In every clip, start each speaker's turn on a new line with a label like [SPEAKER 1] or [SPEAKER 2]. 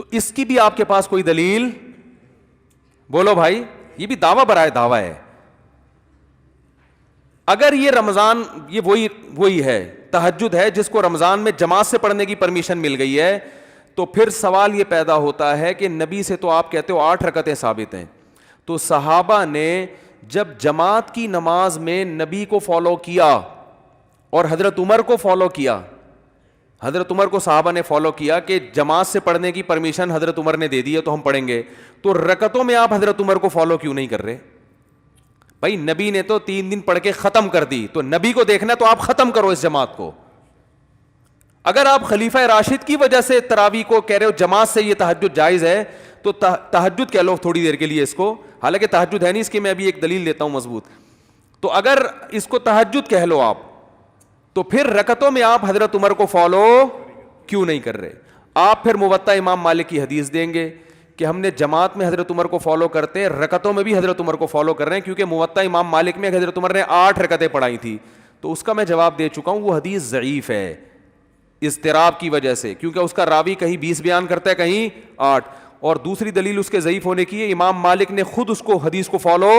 [SPEAKER 1] تو اس کی بھی آپ کے پاس کوئی دلیل؟ بولو بھائی, یہ بھی دعویٰ برائے دعویٰ ہے. اگر یہ رمضان, یہ وہی ہے تہجد ہے جس کو رمضان میں جماعت سے پڑھنے کی پرمیشن مل گئی ہے, تو پھر سوال یہ پیدا ہوتا ہے کہ نبی سے تو آپ کہتے ہو 8 رکعتیں ثابت ہیں, تو صحابہ نے جب جماعت کی نماز میں نبی کو فالو کیا اور حضرت عمر کو فالو کیا, حضرت عمر کو صحابہ نے فالو کیا کہ جماعت سے پڑھنے کی پرمیشن حضرت عمر نے دے دی ہے تو ہم پڑھیں گے, تو رکعتوں میں آپ حضرت عمر کو فالو کیوں نہیں کر رہے؟ بھائی نبی نے تو 3 دن پڑھ کے ختم کر دی, تو نبی کو دیکھنا تو آپ ختم کرو اس جماعت کو. اگر آپ خلیفہ راشد کی وجہ سے تراویح کو کہہ رہے ہو جماعت سے یہ تہجد جائز ہے, تو تہجد کہہ لو تھوڑی دیر کے لیے اس کو, حالانکہ تہجد ہے نہیں, اس کی میں ابھی ایک دلیل دیتا ہوں مضبوط. تو اگر اس کو تہجد کہہ لو آپ, تو پھر رکعتوں میں آپ حضرت عمر کو فالو کیوں نہیں کر رہے؟ آپ پھر موطا امام مالک کی حدیث دیں گے کہ ہم نے جماعت میں حضرت عمر کو فالو کرتے ہیں, رکعتوں میں بھی حضرت عمر کو فالو کر رہے ہیں, کیونکہ موطا امام مالک میں حضرت عمر نے 8 رکعتیں پڑھائی تھی. تو اس کا میں جواب دے چکا ہوں, وہ حدیث ضعیف ہے اضطراب کی وجہ سے, کیونکہ اس کا راوی کہیں 20 بیان کرتا ہے کہیں 8. اور دوسری دلیل اس کے ضعیف ہونے کی ہے, امام مالک نے خود اس کو حدیث کو فالو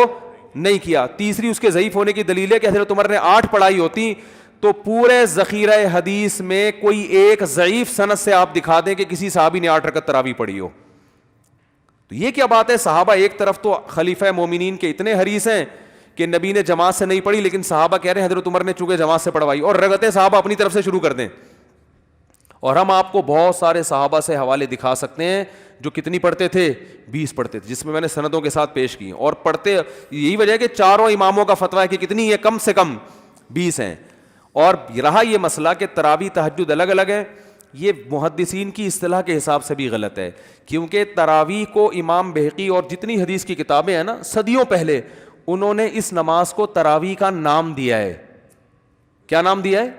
[SPEAKER 1] نہیں کیا. تیسری اس کے ضعیف ہونے کی دلیل ہے کہ حضرت عمر نے 8 پڑھائی ہوتی تو پورے ذخیرہ حدیث میں کوئی ایک ضعیف سند سے آپ دکھا دیں کہ کسی صحابی نے 8 رکعت تراویح پڑھی ہو. تو یہ کیا بات ہے؟ صحابہ ایک طرف تو خلیفہ مومنین کے اتنے حریص ہیں کہ نبی نے جماعت سے نہیں پڑھی, لیکن صحابہ کہہ رہے ہیں حضرت عمر نے چونکہ جماعت سے پڑھوائی, اور رکعتیں صحابہ اپنی طرف سے شروع کر دیں. اور ہم آپ کو بہت سارے صحابہ سے حوالے دکھا سکتے ہیں جو کتنی پڑھتے تھے, 20 پڑھتے تھے, جس میں میں نے سندوں کے ساتھ پیش کی, اور پڑھتے, یہی وجہ ہے کہ چاروں اماموں کا فتویٰ ہے کہ کتنی ہے, کم سے کم 20 ہیں. اور رہا یہ مسئلہ کہ تراویح تہجد الگ الگ ہے, یہ محدثین کی اصطلاح کے حساب سے بھی غلط ہے, کیونکہ تراویح کو امام بہقی اور جتنی حدیث کی کتابیں ہیں نا, صدیوں پہلے انہوں نے اس نماز کو تراویح کا نام دیا ہے. کیا نام دیا ہے؟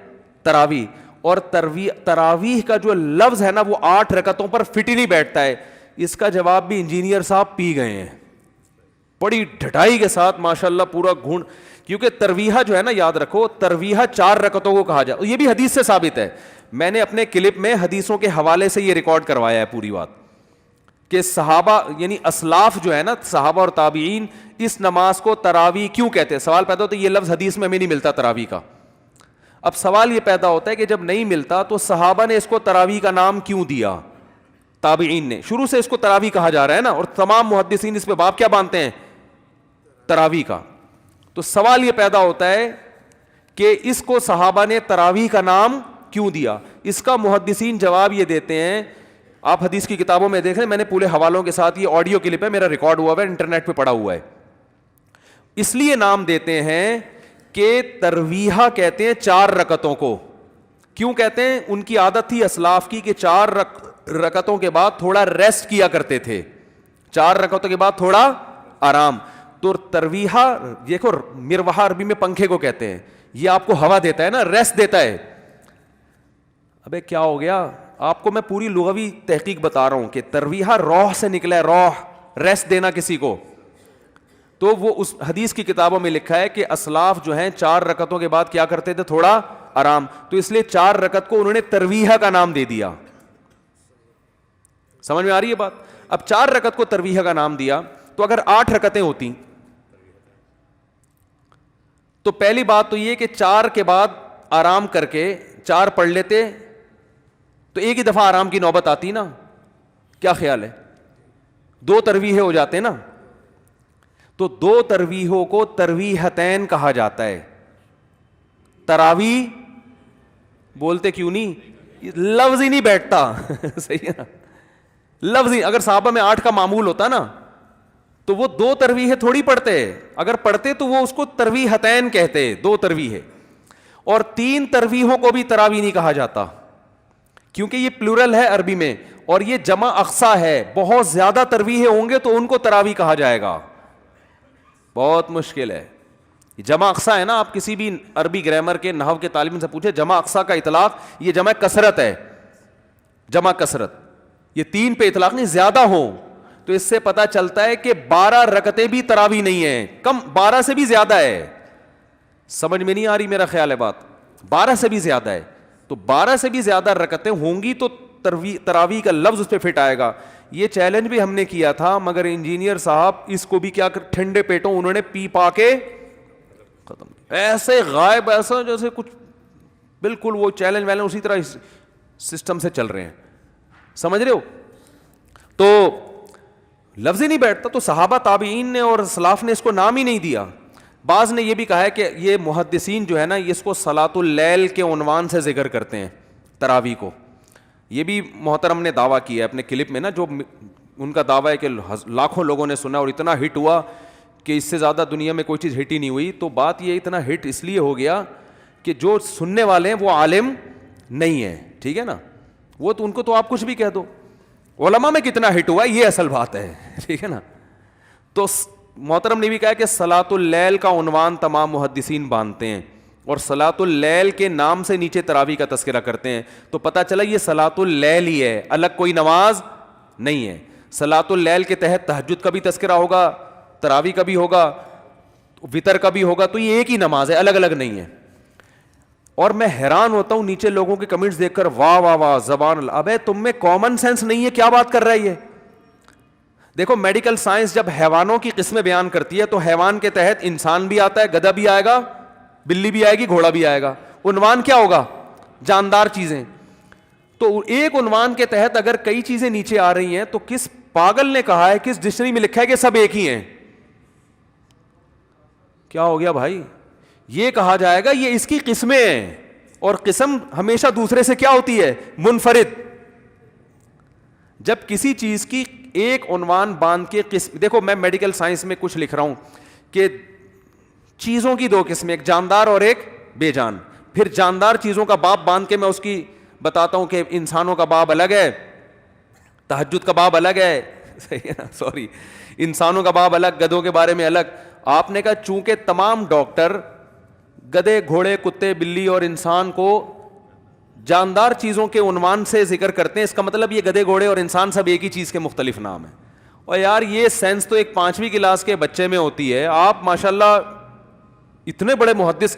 [SPEAKER 1] تراویح. اور تراویح کا جو لفظ ہے نا وہ 8 رکعتوں پر فٹ ہی نہیں بیٹھتا ہے. اس کا جواب بھی انجینئر صاحب پی گئے ہیں بڑی ڈھٹائی کے ساتھ ماشاءاللہ, پورا گھون, کیونکہ ترویحہ جو ہے نا, یاد رکھو ترویحہ 4 رکعتوں کو کہا جائے, یہ بھی حدیث سے ثابت ہے. میں نے اپنے کلپ میں حدیثوں کے حوالے سے یہ ریکارڈ کروایا ہے پوری بات, کہ صحابہ یعنی اسلاف جو ہے نا, صحابہ اور تابعین, اس نماز کو تراویح کیوں کہتے ہیں. سوال پیدا ہوتا ہے یہ لفظ حدیث میں ہمیں نہیں ملتا تراویح کا. اب سوال یہ پیدا ہوتا ہے کہ جب نہیں ملتا تو صحابہ نے اس کو تراویح کا نام کیوں دیا؟ تابعین نے, شروع سے اس کو تراویح کہا جا رہا ہے نا, اور تمام محدثین اس پہ باب کیا باندھتے ہیں؟ تراویح کا. تو سوال یہ پیدا ہوتا ہے کہ اس کو صحابہ نے تراویح کا نام کیوں دیا؟ اس کا محدثین جواب یہ دیتے ہیں, آپ حدیث کی کتابوں میں دیکھ رہے ہیں, میں نے پورے حوالوں کے ساتھ, یہ آڈیو کلپ ہے, میرا ریکارڈ ہوا ہے, انٹرنیٹ پہ پڑا ہوا ہے. اس لیے نام دیتے ہیں کہ ترویحہ کہتے ہیں 4 رکعتوں کو. کیوں کہتے ہیں؟ ان کی عادت تھی اسلاف کی کہ 4 رکعتوں کے بعد تھوڑا ریسٹ کیا کرتے تھے, 4 رکعتوں کے بعد تھوڑا آرام. تو ترویحہ دیکھو, مروحہ عربی میں پنکھے کو کہتے ہیں, یہ آپ کو ہوا دیتا ہے نا, ریسٹ دیتا ہے. ابے کیا ہو گیا آپ کو, میں پوری لغوی تحقیق بتا رہا ہوں کہ ترویحہ روح سے نکلا ہے, روح, ریسٹ دینا کسی کو. تو وہ اس حدیث کی کتابوں میں لکھا ہے کہ اسلاف جو ہیں 4 رکعتوں کے بعد کیا کرتے تھے؟ تھوڑا آرام. تو اس لیے 4 رکعت کو انہوں نے ترویحہ کا نام دے دیا. سمجھ میں آ رہی ہے بات؟ اب 4 رکعت کو ترویحہ کا نام دیا, تو اگر 8 رکعتیں ہوتی تو پہلی بات تو یہ کہ 4 کے بعد آرام کر کے 4 پڑھ لیتے تو ایک ہی دفعہ آرام کی نوبت آتی نا. کیا خیال ہے؟ 2 ترویحیں ہو جاتے نا. تو 2 ترویحوں کو ترویحتین کہا جاتا ہے. تراویح بولتے کیوں نہیں؟ لفظ ہی نہیں بیٹھتا. صحیح ہے نا, لفظ ہی. اگر صحابہ میں 8 کا معمول ہوتا نا تو وہ 2 ترویحیں تھوڑی پڑھتے, اگر پڑھتے تو وہ اس کو ترویحتین کہتے, 2 ترویحیں. اور 3 ترویحوں کو بھی تراویح نہیں کہا جاتا, کیونکہ یہ پلورل ہے عربی میں, اور یہ جمع اقصا ہے. بہت زیادہ ترویحیں ہوں گے تو ان کو تراویح کہا جائے گا. بہت مشکل ہے. جمع اقصا ہے نا, آپ کسی بھی عربی گرامر کے نحو کے طالب سے پوچھے, جمع اقصا کا اطلاق یہ جمع کثرت ہے, جمع کثرت. یہ 3 پہ اطلاق نہیں, زیادہ ہوں. تو اس سے پتہ چلتا ہے کہ 12 رکعتیں بھی تراویح نہیں ہیں, کم 12 سے بھی زیادہ ہے. سمجھ میں نہیں آ رہی میرا خیال ہے بات؟ 12 سے بھی زیادہ ہے. تو 12 سے بھی زیادہ رکعتیں ہوں گی تو تراویح کا لفظ اس پہ فٹ آئے گا. یہ چیلنج بھی ہم نے کیا تھا, مگر انجینئر صاحب اس کو بھی کیا ٹھنڈے پیٹوں انہوں نے پی پا کے ختم, ایسے غائب, ایسا جیسے کچھ بالکل وہ چیلنج ویلنج اسی طرح سسٹم سے چل رہے ہیں, سمجھ رہے ہو. تو لفظ ہی نہیں بیٹھتا. تو صحابہ تابعین نے اور سلاف نے اس کو نام ہی نہیں دیا. بعض نے یہ بھی کہا ہے کہ یہ محدثین جو ہے نا, اس کو صلاۃ اللیل کے عنوان سے ذکر کرتے ہیں تراویح کو. یہ بھی محترم نے دعویٰ کیا ہے اپنے کلپ میں نا, جو ان کا دعویٰ ہے کہ لاکھوں لوگوں نے سنا اور اتنا ہٹ ہوا کہ اس سے زیادہ دنیا میں کوئی چیز ہٹ ہی نہیں ہوئی. تو بات یہ اتنا ہٹ اس لیے ہو گیا کہ جو سننے والے ہیں وہ عالم نہیں ہیں, ٹھیک ہے نا. وہ تو ان کو تو آپ کچھ بھی کہہ دو, علماء میں کتنا ہٹ ہوا یہ اصل بات ہے, ٹھیک ہے نا. تو محترم نے بھی کہا کہ صلاۃ اللیل کا عنوان تمام محدثین باندھتے ہیں اور صلاۃ اللیل کے نام سے نیچے تراویح کا تذکرہ کرتے ہیں. تو پتہ چلا یہ صلاۃ اللیل ہی ہے, الگ کوئی نماز نہیں ہے. صلاۃ اللیل کے تحت تہجد کا بھی تذکرہ ہوگا, تراویح کا بھی ہوگا, وتر کا بھی ہوگا. تو یہ ایک ہی نماز ہے, الگ الگ نہیں ہے. اور میں حیران ہوتا ہوں نیچے لوگوں کے کمنٹس دیکھ کر, واہ واہ واہ زبان اللہ. ابے تم میں کامن سینس نہیں ہے, کیا بات کر رہا ہے یہ. دیکھو میڈیکل سائنس جب حیوانوں کی قسمیں بیان کرتی ہے تو حیوان کے تحت انسان بھی آتا ہے, گدھا بھی آئے گا, بلی بھی آئے گی, گھوڑا بھی آئے گا. عنوان کیا ہوگا؟ جاندار چیزیں. تو ایک عنوان کے تحت اگر کئی چیزیں نیچے آ رہی ہیں تو کس پاگل نے کہا ہے, کس ڈکشنری میں لکھا ہے کہ سب ایک ہی ہیں؟ کیا ہو گیا بھائی؟ یہ کہا جائے گا یہ اس کی قسمیں ہیں, اور قسم ہمیشہ دوسرے سے کیا ہوتی ہے؟ منفرد. جب کسی چیز کی ایک عنوان باندھ کے قسم, دیکھو میں میڈیکل سائنس میں کچھ لکھ رہا ہوں کہ چیزوں کی دو قسمیں, ایک جاندار اور ایک بے جان. پھر جاندار چیزوں کا باب باندھ کے میں اس کی بتاتا ہوں کہ انسانوں کا باب الگ ہے, تہجد کا باب الگ ہے, صحیح ہے نا, سوری, انسانوں کا باب الگ, گدھوں کے بارے میں الگ. آپ نے کہا چونکہ تمام ڈاکٹر گدھے, گھوڑے, کتے, بلی اور انسان کو جاندار چیزوں کے عنوان سے ذکر کرتے ہیں, اس کا مطلب یہ گدھے, گھوڑے اور انسان سب ایک ہی چیز کے مختلف نام ہیں. اور یار یہ سینس تو ایک 5ویں کلاس کے بچے میں ہوتی ہے. آپ ماشاءاللہ اتنے بڑے محدث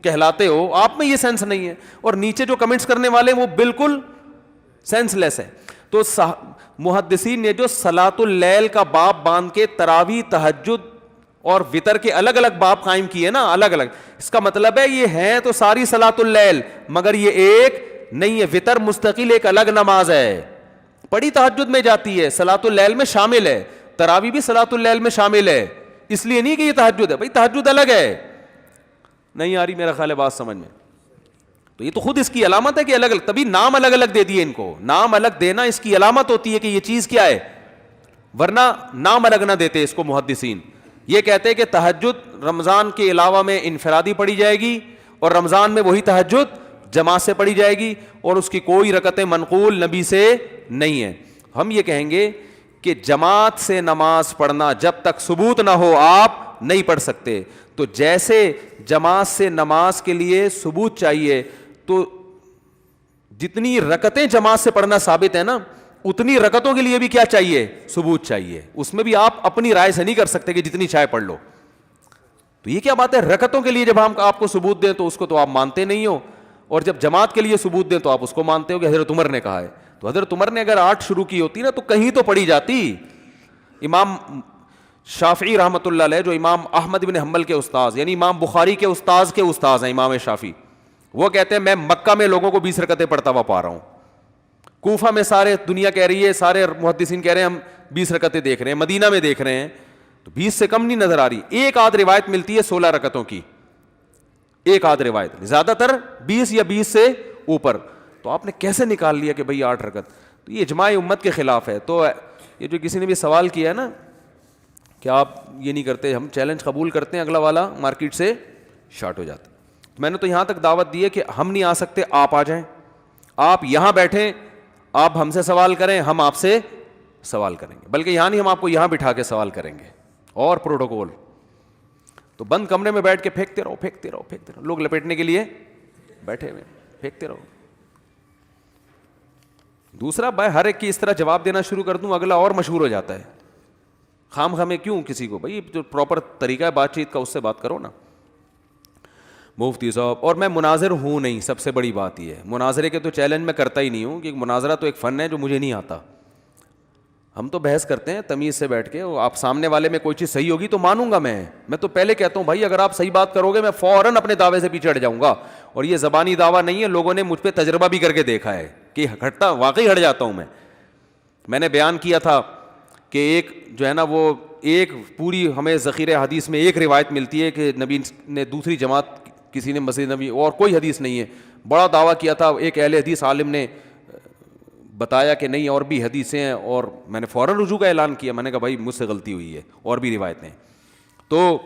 [SPEAKER 1] کہلاتے ہو, آپ میں یہ سینس نہیں ہے, اور نیچے جو کمنٹس کرنے والے وہ بالکل سینس لیس ہے. تو محدثین نے جو صلاۃ اللیل کا باب باندھ کے تراویح, تہجد اور وتر کے الگ الگ باب قائم کیے نا, الگ الگ, اس کا مطلب ہے یہ ہیں تو ساری صلاۃ اللیل, مگر یہ ایک نہیں ہے. وتر مستقل ایک الگ نماز ہے, پڑھی تہجد میں جاتی ہے, صلاۃ اللیل میں شامل ہے, تراویح بھی صلاۃ اللیل میں شامل ہے. اس لیے نہیں کہ یہ تہجد ہے, بھائی تہجد الگ ہے. نہیں آ رہی میرا خیال ہے بات سمجھ میں؟ تو یہ تو خود اس کی علامت ہے کہ الگ الگ, تبھی نام الگ الگ دے دیے ان کو. نام الگ دینا اس کی علامت ہوتی ہے کہ یہ چیز کیا ہے, ورنہ نام الگ نہ دیتے اس کو محدثین. یہ کہتے ہیں کہ تہجد رمضان کے علاوہ میں انفرادی پڑھی جائے گی, اور رمضان میں وہی تہجد جماعت سے پڑھی جائے گی, اور اس کی کوئی رکعتیں منقول نبی سے نہیں ہیں. ہم یہ کہیں گے کہ جماعت سے نماز پڑھنا جب تک ثبوت نہ ہو آپ نہیں پڑھ سکتے. تو جیسے جماعت سے نماز کے لیے ثبوت چاہیے, تو جتنی رکعتیں جماعت سے پڑھنا ثابت ہے نا, اتنی رکعتوں کے لیے بھی کیا چاہیے؟ ثبوت چاہیے. اس میں بھی آپ اپنی رائے سے نہیں کر سکتے کہ جتنی چاہے پڑھ لو. تو یہ کیا بات ہے؟ رکعتوں کے لیے جب ہم آپ کو ثبوت دیں تو اس کو تو آپ مانتے نہیں ہو, اور جب جماعت کے لیے ثبوت دیں تو آپ اس کو مانتے ہو کہ حضرت عمر نے کہا ہے. تو حضرت عمر نے اگر 8 شروع کی ہوتی نا تو کہیں تو پڑھی جاتی. امام شافعی رحمۃ اللہ علیہ, جو امام احمد بن حنبل کے استاذ, یعنی امام بخاری کے استاذ ہیں امام شافعی, وہ کہتے ہیں میں مکہ میں لوگوں کو 20 رکعتیں پڑھتا ہوا پا رہا ہوں. کوفہ میں سارے دنیا کہہ رہی ہے, سارے محدثین کہہ رہے ہیں ہم 20 رکعتیں دیکھ رہے ہیں, مدینہ میں دیکھ رہے ہیں تو 20 سے کم نہیں نظر آ رہی. ایک آدھ روایت ملتی ہے 16 رکعتوں کی, ایک آدھ روایت, زیادہ تر 20 یا 20 سے اوپر. تو آپ نے کیسے نکال لیا کہ بھئی 8 رکعت؟ تو یہ اجماع امت کے خلاف ہے. تو یہ جو کسی نے بھی سوال کیا ہے نا کہ آپ یہ نہیں کرتے, ہم چیلنج قبول کرتے ہیں, اگلا والا مارکیٹ سے شارٹ ہو جاتا. میں نے تو یہاں تک دعوت دی ہے کہ ہم نہیں آ سکتے, آپ آ جائیں, آپ یہاں بیٹھیں, آپ ہم سے سوال کریں, ہم آپ سے سوال کریں گے. بلکہ یہاں نہیں, ہم آپ کو یہاں بٹھا کے سوال کریں گے. اور پروٹوکول تو بند کمرے میں بیٹھ کے پھینکتے رہو, لوگ لپیٹنے کے لیے بیٹھے ہوئے, پھینکتے رہو. دوسرا, بھائی ہر ایک کی اس طرح جواب دینا شروع کر دوں, اگلا اور مشہور ہو جاتا ہے. خام خامے کیوں کسی کو, بھائی جو پراپر طریقہ ہے بات چیت کا اس سے بات کرو نا. مفتی صاحب، اور میں مناظر ہوں نہیں، سب سے بڑی بات یہ ہے، مناظرے کے تو چیلنج میں کرتا ہی نہیں ہوں، کہ مناظرہ تو ایک فن ہے جو مجھے نہیں آتا. ہم تو بحث کرتے ہیں تمیز سے بیٹھ کے، آپ سامنے والے میں کوئی چیز صحیح ہوگی تو مانوں گا. میں تو پہلے کہتا ہوں بھائی اگر آپ صحیح بات کرو گے میں فوراً اپنے دعوے سے پیچھے ہٹ جاؤں گا. اور یہ زبانی دعویٰ نہیں ہے، لوگوں نے مجھ پہ تجربہ بھی کر کے دیکھا ہے کہ ہٹتا واقعی ہٹ جاتا ہوں. میں نے بیان کیا تھا کہ ایک جو ہے نا وہ ایک پوری ہمیں ذخیرہ حدیث میں ایک روایت ملتی ہے کہ نبی نے دوسری جماعت کسی نے مسجد نبی، اور کوئی حدیث نہیں ہے. بڑا دعویٰ کیا تھا، ایک اہل حدیث عالم نے بتایا کہ نہیں اور بھی حدیثیں ہیں، اور میں نے فوراً رجوع کا اعلان کیا. میں نے کہا بھائی مجھ سے غلطی ہوئی ہے، اور بھی روایتیں. تو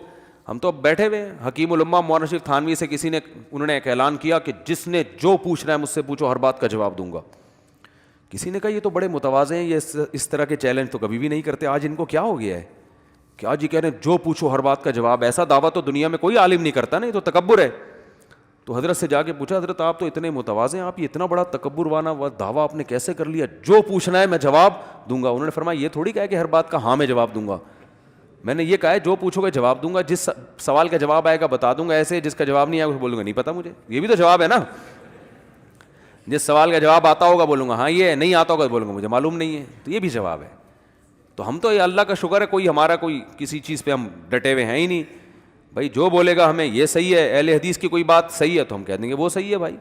[SPEAKER 1] ہم تو اب بیٹھے ہوئے ہیں. حکیم الامہ مولانا شریف تھانوی سے کسی نے، انہوں نے ایک اعلان کیا کہ جس نے جو پوچھنا ہے مجھ سے پوچھو، ہر بات کا جواب دوں گا. کسی نے کہا یہ تو بڑے متواضع ہیں، یہ اس طرح کے چیلنج تو کبھی بھی نہیں کرتے، آج ان کو کیا ہو گیا ہے کہ آج یہ کہہ رہے ہیں جو پوچھو ہر بات کا جواب. ایسا دعویٰ تو دنیا میں کوئی عالم نہیں کرتا نا، یہ تو تکبر ہے. تو حضرت سے جا کے پوچھا حضرت آپ تو اتنے متواضع ہیں، آپ یہ اتنا بڑا تکبر والا دعویٰ آپ نے کیسے کر لیا، جو پوچھنا ہے میں جواب دوں گا. انہوں نے فرمایا یہ تھوڑی کہا کہ ہر بات کا ہاں میں جواب دوں گا، میں نے یہ کہا ہے جو پوچھو گے جواب دوں گا، جس سوال کا جواب آئے گا بتا دوں گا، ایسے جس کا جواب نہیں آئے گا بولوں گا نہیں پتا مجھے. یہ بھی تو جواب ہے نا. جس سوال کا جواب آتا ہوگا بولوں گا ہاں یہ ہے، نہیں آتا ہوگا بولوں گا مجھے معلوم نہیں ہے. تو یہ بھی جواب ہے. تو ہم تو یہ اللہ کا شکر ہے کوئی ہمارا کوئی کسی چیز پہ ہم ڈٹے ہوئے ہیں ہی نہیں. بھائی جو بولے گا ہمیں یہ صحیح ہے، اہل حدیث کی کوئی بات صحیح ہے تو ہم کہہ دیں گے وہ صحیح ہے بھائی.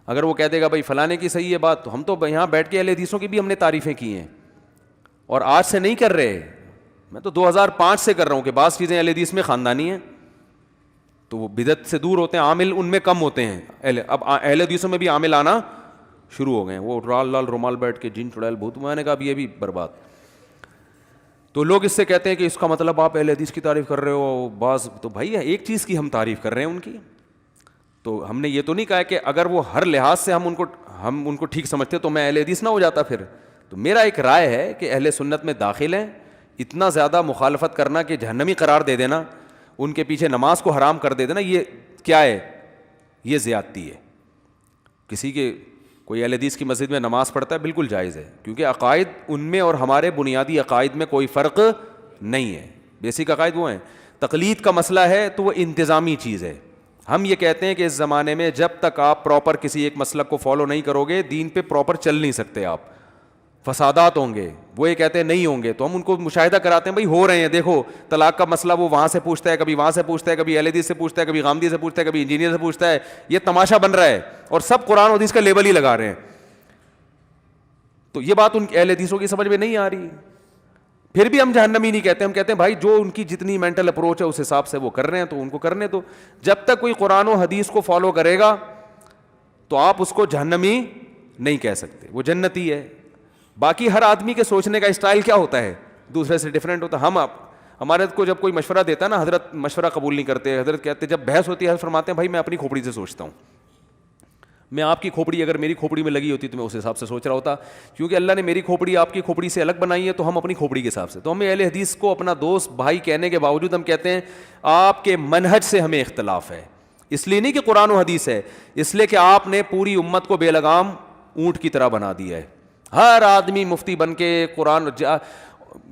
[SPEAKER 1] اگر وہ کہہ دے گا بھائی فلانے کی صحیح ہے بات، تو ہم تو یہاں بیٹھ کے اہل حدیثوں کی بھی ہم نے تعریفیں کی ہیں، اور آج سے نہیں کر رہے. میں تو 2005 سے کر رہا ہوں کہ بعض چیزیں اہل حدیث میں خاندانی ہیں تو وہ بدعت سے دور ہوتے ہیں، عامل ان میں کم ہوتے ہیں. اب اہل حدیثوں میں بھی عامل آنا شروع ہو گئے ہیں. وہ لال لال رومال بیٹھ کے جن چڑیل بھوت، میں نے کہا اب یہ بھی برباد. تو لوگ اس سے کہتے ہیں کہ اس کا مطلب آپ اہل حدیث کی تعریف کر رہے ہو. بعض تو بھائی ایک چیز کی ہم تعریف کر رہے ہیں ان کی، تو ہم نے یہ تو نہیں کہا کہ اگر وہ ہر لحاظ سے ہم ان کو ٹھیک سمجھتے تو میں اہل حدیث نہ ہو جاتا پھر. تو میرا ایک رائے ہے کہ اہل سنت میں داخل ہیں، اتنا زیادہ مخالفت کرنا کہ جہنمی قرار دے دینا، ان کے پیچھے نماز کو حرام کر دے دینا، یہ کیا ہے؟ یہ زیادتی ہے. کسی کے کوئی اہل حدیث کی مسجد میں نماز پڑھتا ہے بالکل جائز ہے، کیونکہ عقائد ان میں اور ہمارے بنیادی عقائد میں کوئی فرق نہیں ہے. بیسک عقائد وہ ہیں. تقلید کا مسئلہ ہے تو وہ انتظامی چیز ہے. ہم یہ کہتے ہیں کہ اس زمانے میں جب تک آپ پراپر کسی ایک مسلک کو فالو نہیں کرو گے دین پہ پراپر چل نہیں سکتے آپ، فسادات ہوں گے. وہ یہ کہتے ہیں نہیں ہوں گے، تو ہم ان کو مشاہدہ کراتے ہیں بھائی ہو رہے ہیں. دیکھو طلاق کا مسئلہ وہ وہاں سے پوچھتا ہے، کبھی وہاں سے پوچھتا ہے، کبھی اہل حدیث سے پوچھتا ہے، کبھی غامدی سے پوچھتا ہے، کبھی انجینئر سے پوچھتا ہے. یہ تماشا بن رہا ہے اور سب قرآن و حدیث کا لیبل ہی لگا رہے ہیں. تو یہ بات ان اہل حدیثوں کی سمجھ میں نہیں آ رہی. پھر بھی ہم جہنمی نہیں کہتے، ہم کہتے ہیں بھائی جو ان کی جتنی مینٹل اپروچ ہے اس حساب سے وہ کر رہے ہیں تو ان کو کرنے دو. جب تک کوئی قرآن و حدیث کو فالو کرے گا تو آپ اس کو جہنمی نہیں کہہ سکتے، وہ جنتی ہے. باقی ہر آدمی کے سوچنے کا اسٹائل کیا ہوتا ہے، دوسرے سے ڈیفرنٹ ہوتا ہے. ہمارے کو جب کوئی مشورہ دیتا ہے نا، حضرت مشورہ قبول نہیں کرتے. حضرت کہتے جب بحث ہوتی ہے حضرت فرماتے ہیں بھائی میں اپنی کھوپڑی سے سوچتا ہوں. میں آپ کی کھوپڑی اگر میری کھوپڑی میں لگی ہوتی تو میں اس حساب سے سوچ رہا ہوتا، کیونکہ اللہ نے میری کھوپڑی آپ کی کھوپڑی سے الگ بنائی ہے تو ہم اپنی کھوپڑی کے حساب سے. تو ہمیں اہل حدیث کو اپنا دوست بھائی کہنے کے باوجود ہم کہتے ہیں آپ کے منہج سے ہمیں اختلاف ہے. اس لیے نہیں کہ قرآن و حدیث ہے، اس لیے کہ آپ نے پوری امت کو بے لگام اونٹ کی طرح بنا دیا ہے. ہر آدمی مفتی بن کے قرآن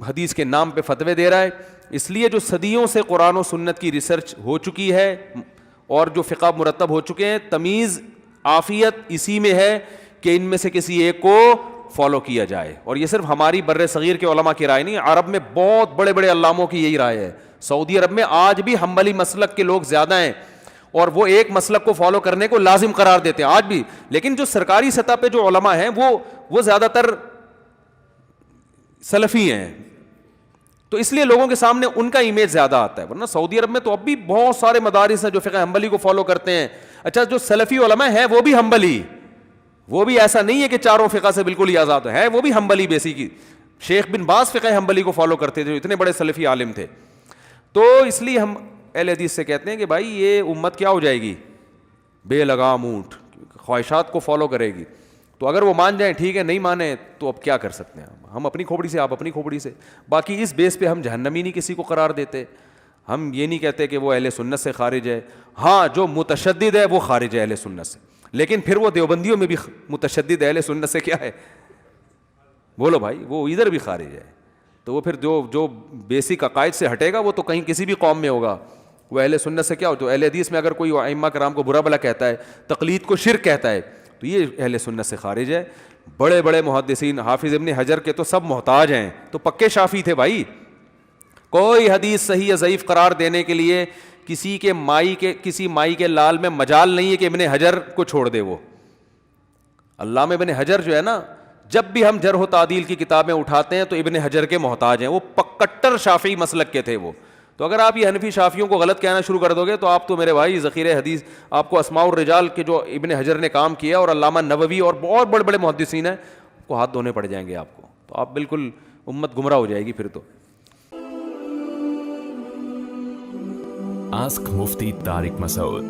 [SPEAKER 1] حدیث کے نام پہ فتوے دے رہا ہے. اس لیے جو صدیوں سے قرآن و سنت کی ریسرچ ہو چکی ہے اور جو فقہ مرتب ہو چکے ہیں، تمیز عافیت اسی میں ہے کہ ان میں سے کسی ایک کو فالو کیا جائے. اور یہ صرف ہماری بر صغیر کے علماء کی رائے نہیں، عرب میں بہت بڑے بڑے علاموں کی یہی رائے ہے. سعودی عرب میں آج بھی حنبلی مسلک کے لوگ زیادہ ہیں اور وہ ایک مسلک کو فالو کرنے کو لازم قرار دیتے ہیں آج بھی. لیکن جو سرکاری سطح پہ جو علماء ہیں وہ زیادہ تر سلفی ہیں، تو اس لیے لوگوں کے سامنے ان کا امیج زیادہ آتا ہے. ورنہ سعودی عرب میں تو اب بھی بہت سارے مدارس ہیں جو فقہ حنبلی کو فالو کرتے ہیں. اچھا جو سلفی علماء ہیں وہ بھی حنبلی، وہ بھی ایسا نہیں ہے کہ چاروں فقہ سے بالکل ہی آزاد ہے، وہ بھی حنبلی بیسیکلی. شیخ بن باز فقہ حنبلی کو فالو کرتے تھے، اتنے بڑے سلفی عالم تھے. تو اس لیے ہم اہل حدیث سے کہتے ہیں کہ بھائی یہ امت کیا ہو جائے گی، بے لگام اونٹ، خواہشات کو فالو کرے گی. تو اگر وہ مان جائیں ٹھیک ہے، نہیں مانے تو اب کیا کر سکتے ہیں. ہم اپنی کھوپڑی سے، آپ اپنی کھوپڑی سے. باقی اس بیس پہ ہم جہنمی نہیں کسی کو قرار دیتے. ہم یہ نہیں کہتے کہ وہ اہل سنت سے خارج ہے. ہاں جو متشدد ہے وہ خارج ہے اہل سنت سے، لیکن پھر وہ دیوبندیوں میں بھی متشدد اہل سنت سے کیا ہے، بولو بھائی، وہ ادھر بھی خارج ہے. تو وہ پھر جو بیسک عقائد سے ہٹے گا وہ تو کہیں کسی بھی قوم میں ہوگا. وہ اہل سنت سے کیا ہو؟ تو اہل حدیث میں اگر کوئی ائمہ کرام کو برا بلا کہتا ہے، تقلید کو شرک کہتا ہے، تو یہ اہل سنت سے خارج ہے. بڑے بڑے محدثین حافظ ابن حجر کے تو سب محتاج ہیں، تو پکے شافی تھے بھائی. کوئی حدیث صحیح یا ضعیف قرار دینے کے لیے کسی مائی کے لال میں مجال نہیں ہے کہ ابن حجر کو چھوڑ دے. وہ علامہ ابن حجر جو ہے نا، جب بھی ہم جرح و تعدیل کی کتابیں اٹھاتے ہیں تو ابن حجر کے محتاج ہیں. وہ کٹر شافعی مسلک کے تھے وہ. تو اگر آپ یہ حنفی شافیوں کو غلط کہنا شروع کر دو گے تو آپ تو میرے بھائی ذخیرہ حدیث، آپ کو اسماء الرجال کے جو ابن حجر نے کام کیا اور علامہ نووی اور بہت بڑے بڑے محدثین ہیں کو ہاتھ دھونے پڑ جائیں گے آپ کو. تو آپ بالکل امت گمراہ ہو جائے گی پھر تو.
[SPEAKER 2] آسک مفتی طارق مسعود.